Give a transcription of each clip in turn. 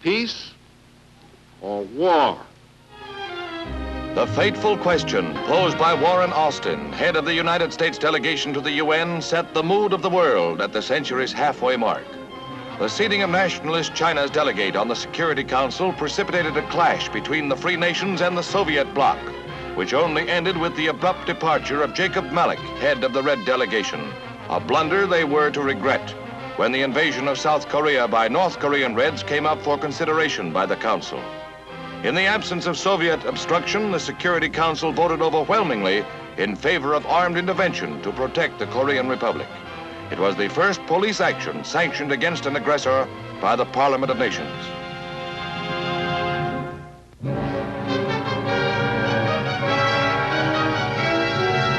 peace or war? The fateful question posed by Warren Austin, head of the United States delegation to the UN, set the mood of the world at the century's halfway mark. The seating of Nationalist China's delegate on the Security Council precipitated a clash between the free nations and the Soviet bloc, which only ended with the abrupt departure of Jacob Malek, head of the Red delegation, a blunder they were to regret when the invasion of South Korea by North Korean Reds came up for consideration by the Council. In the absence of Soviet obstruction, the Security Council voted overwhelmingly in favor of armed intervention to protect the Korean Republic. It was the first police action sanctioned against an aggressor by the Parliament of Nations.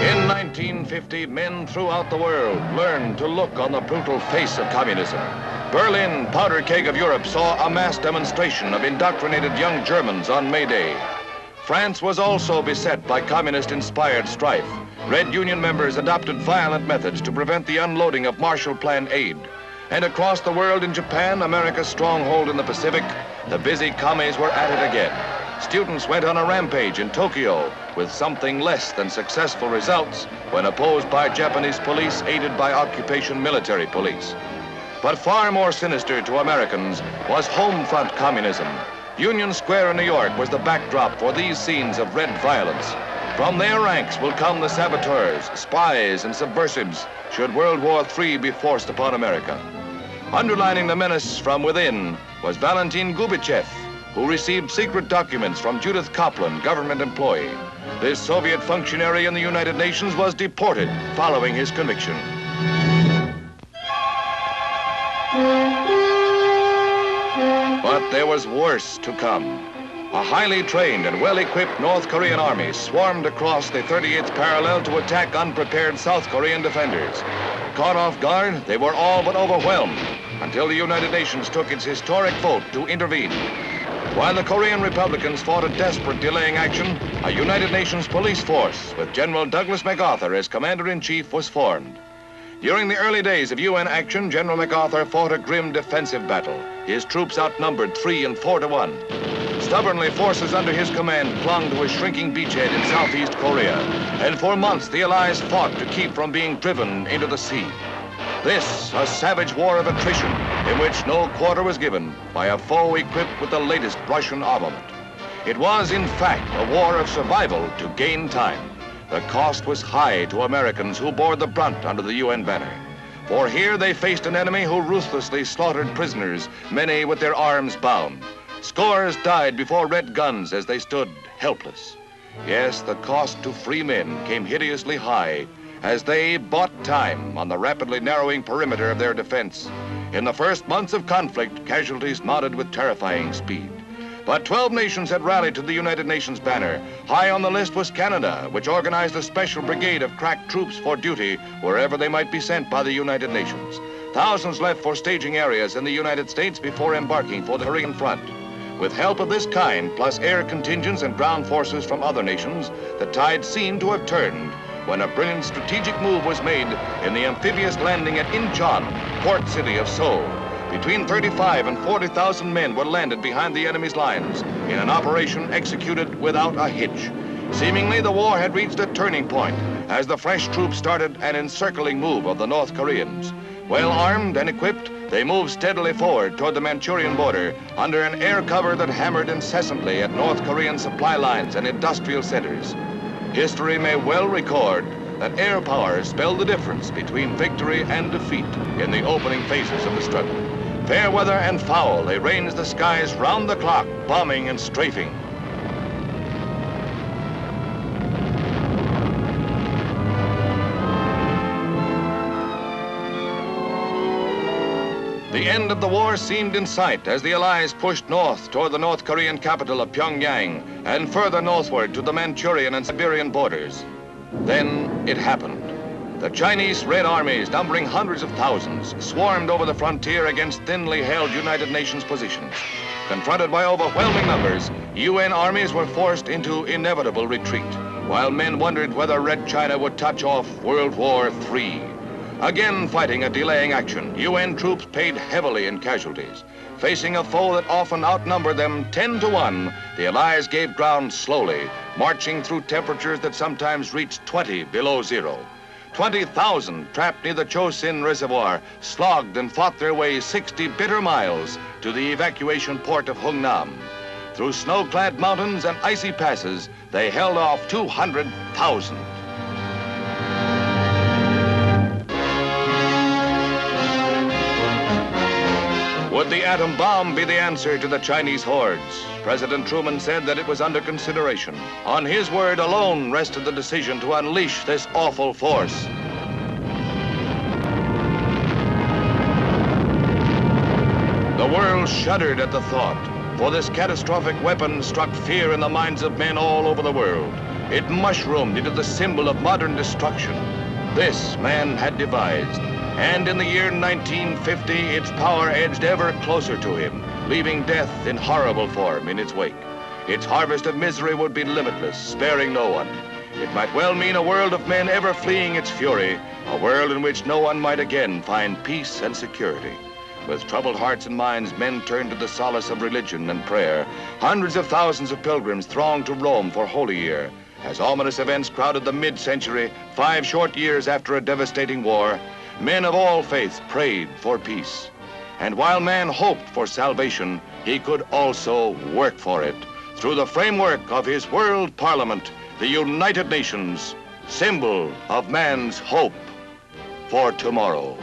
In 1950, men throughout the world learned to look on the brutal face of communism. Berlin, powder keg of Europe, saw a mass demonstration of indoctrinated young Germans on May Day. France was also beset by communist-inspired strife. Red Union members adopted violent methods to prevent the unloading of Marshall Plan aid. And across the world in Japan, America's stronghold in the Pacific, the busy commies were at it again. Students went on a rampage in Tokyo with something less than successful results when opposed by Japanese police aided by occupation military police. But far more sinister to Americans was home front communism. Union Square in New York was the backdrop for these scenes of red violence. From their ranks will come the saboteurs, spies, and subversives should World War III be forced upon America. Underlining the menace from within was Valentin Gubitchev, who received secret documents from Judith Kaplan, government employee. This Soviet functionary in the United Nations was deported following his conviction. But there was worse to come. A highly trained and well-equipped North Korean army swarmed across the 38th parallel to attack unprepared South Korean defenders. Caught off guard, they were all but overwhelmed until the United Nations took its historic vote to intervene. While the Korean Republicans fought a desperate delaying action, a United Nations police force with General Douglas MacArthur as commander-in-chief was formed. During the early days of UN action, General MacArthur fought a grim defensive battle. His troops outnumbered 3 and 4 to 1. Stubbornly, forces under his command clung to a shrinking beachhead in Southeast Korea, and for months the Allies fought to keep from being driven into the sea. This, a savage war of attrition in which no quarter was given by a foe equipped with the latest Russian armament. It was, in fact, a war of survival to gain time. The cost was high to Americans who bore the brunt under the UN banner. For here they faced an enemy who ruthlessly slaughtered prisoners, many with their arms bound. Scores died before red guns as they stood helpless. Yes, the cost to free men came hideously high as they bought time on the rapidly narrowing perimeter of their defense. In the first months of conflict, casualties mounted with terrifying speed. But 12 nations had rallied to the United Nations banner. High on the list was Canada, which organized a special brigade of crack troops for duty wherever they might be sent by the United Nations. Thousands left for staging areas in the United States before embarking for the Korean front. With help of this kind, plus air contingents and ground forces from other nations, the tide seemed to have turned when a brilliant strategic move was made in the amphibious landing at Inchon, port city of Seoul. Between 35 and 40,000 men were landed behind the enemy's lines in an operation executed without a hitch. Seemingly, the war had reached a turning point as the fresh troops started an encircling move of the North Koreans. Well armed and equipped, they moved steadily forward toward the Manchurian border under an air cover that hammered incessantly at North Korean supply lines and industrial centers. History may well record that air power spelled the difference between victory and defeat in the opening phases of the struggle. Fair weather and foul, they ranged the skies round the clock, bombing and strafing. The end of the war seemed in sight as the Allies pushed north toward the North Korean capital of Pyongyang and further northward to the Manchurian and Siberian borders. Then it happened. The Chinese Red armies, numbering hundreds of thousands, swarmed over the frontier against thinly held United Nations positions. Confronted by overwhelming numbers, UN armies were forced into inevitable retreat, while men wondered whether Red China would touch off World War III. Again fighting a delaying action, UN troops paid heavily in casualties. Facing a foe that often outnumbered them 10 to 1, the Allies gave ground slowly, marching through temperatures that sometimes reached 20 below zero. 20,000 trapped near the Chosin reservoir slogged and fought their way 60 bitter miles to the evacuation port of Hungnam. Through snow-clad mountains and icy passes, they held off 200,000. Would the atom bomb be the answer to the Chinese hordes? President Truman said that it was under consideration. On his word alone rested the decision to unleash this awful force. The world shuddered at the thought, for this catastrophic weapon struck fear in the minds of men all over the world. It mushroomed into the symbol of modern destruction. This man had devised. And in the year 1950, its power edged ever closer to him, leaving death in horrible form in its wake. Its harvest of misery would be limitless, sparing no one. It might well mean a world of men ever fleeing its fury, a world in which no one might again find peace and security. With troubled hearts and minds, men turned to the solace of religion and prayer. Hundreds of thousands of pilgrims thronged to Rome for Holy Year. As ominous events crowded the mid-century, 5 short years after a devastating war, men of all faiths prayed for peace. And while man hoped for salvation, he could also work for it through the framework of his World Parliament, the United Nations, symbol of man's hope for tomorrow.